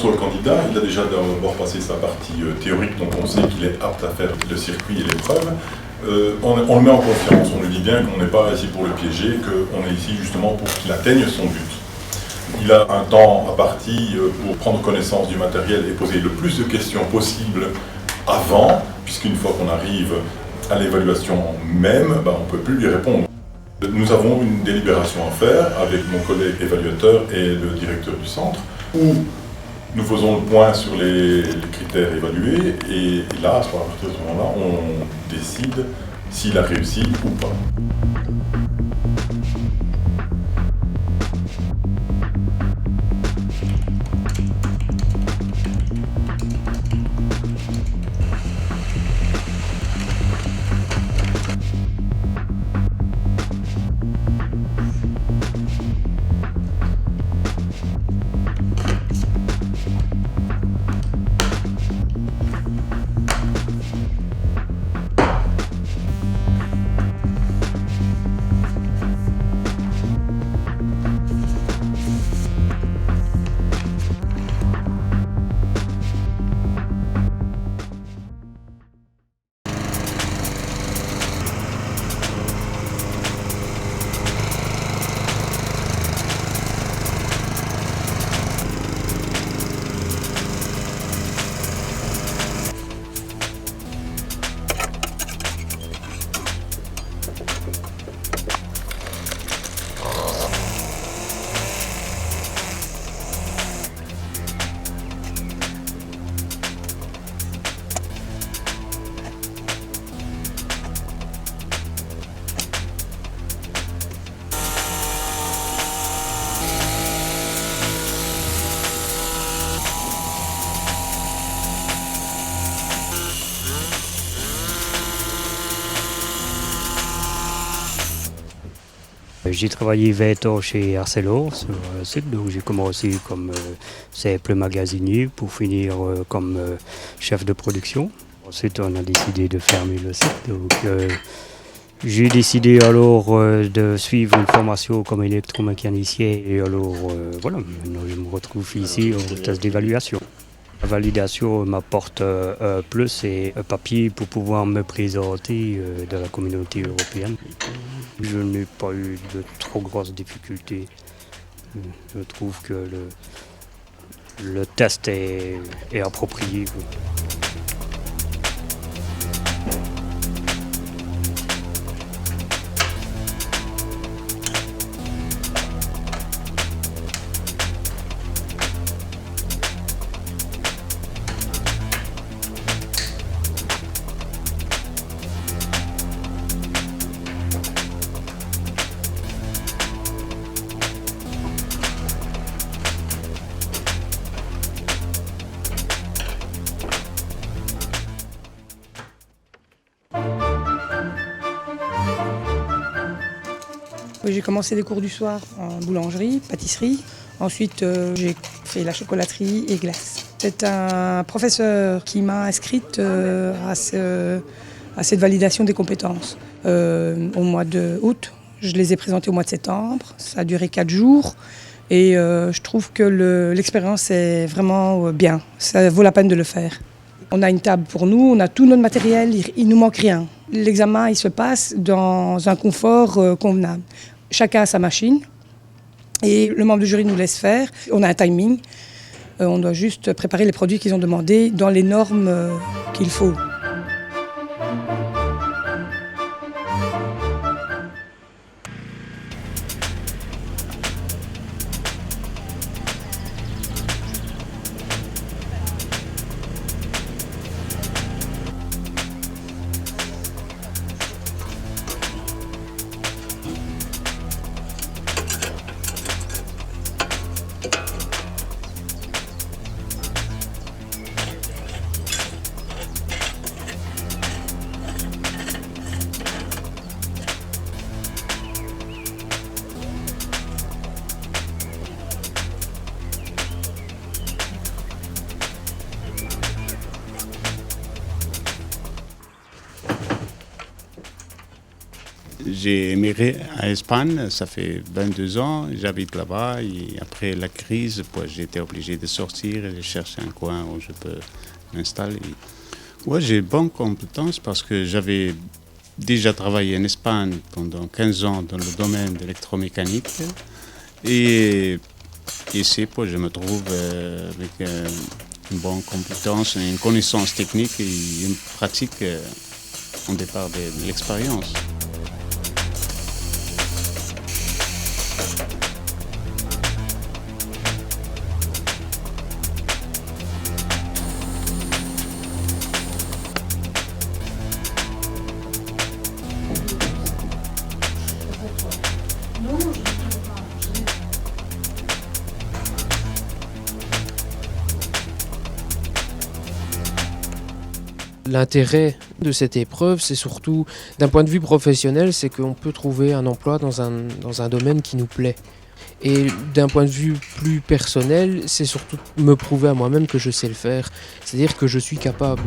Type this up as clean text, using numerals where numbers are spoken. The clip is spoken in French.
sur le candidat, il a déjà d'abord passé sa partie théorique, donc on sait qu'il est apte à faire le circuit et l'épreuve. On le met en confiance, on lui dit bien qu'on n'est pas ici pour le piéger, qu'on est ici justement pour qu'il atteigne son but. Il a un temps imparti pour prendre connaissance du matériel et poser le plus de questions possible avant, puisqu'une fois qu'on arrive à l'évaluation même, on ne peut plus lui répondre. Nous avons une délibération à faire avec mon collègue évaluateur et le directeur du centre, où nous faisons le point sur les critères évalués, et là, à partir de ce moment-là, on décide s'il a réussi ou pas. J'ai travaillé 20 ans chez Arcelor sur le site, donc j'ai commencé comme simple magasinier pour finir comme chef de production. Ensuite, on a décidé de fermer le site, donc j'ai décidé alors de suivre une formation comme électromécanicien et alors voilà, maintenant je me retrouve ici au test d'évaluation. La validation m'apporte un plus et un papier pour pouvoir me présenter dans la communauté européenne. Je n'ai pas eu de trop grosses difficultés. Je trouve que le test est approprié. J'ai commencé des cours du soir en boulangerie, pâtisserie. Ensuite, j'ai fait la chocolaterie et glace. C'est un professeur qui m'a inscrite à cette validation des compétences. Au mois d'août, je les ai présentées au mois de septembre. Ça a duré 4 jours. Et je trouve que l'expérience est vraiment bien. Ça vaut la peine de le faire. On a une table pour nous, on a tout notre matériel, il ne nous manque rien. L'examen, il se passe dans un confort convenable. Chacun a sa machine et le membre du jury nous laisse faire. On a un timing, on doit juste préparer les produits qu'ils ont demandés dans les normes qu'il faut. J'ai émigré à Espagne, ça fait 22 ans, j'habite là-bas et après la crise, j'ai été obligé de sortir et de chercher un coin où je peux m'installer. Ouais, j'ai bonnes compétences parce que j'avais déjà travaillé en Espagne pendant 15 ans dans le domaine de l'électromécanique et ici, je me trouve avec une bonne compétence, une connaissance technique et une pratique en départ de l'expérience. L'intérêt de cette épreuve, c'est surtout, d'un point de vue professionnel, c'est qu'on peut trouver un emploi dans un domaine qui nous plaît. Et d'un point de vue plus personnel, c'est surtout me prouver à moi-même que je sais le faire, c'est-à-dire que je suis capable.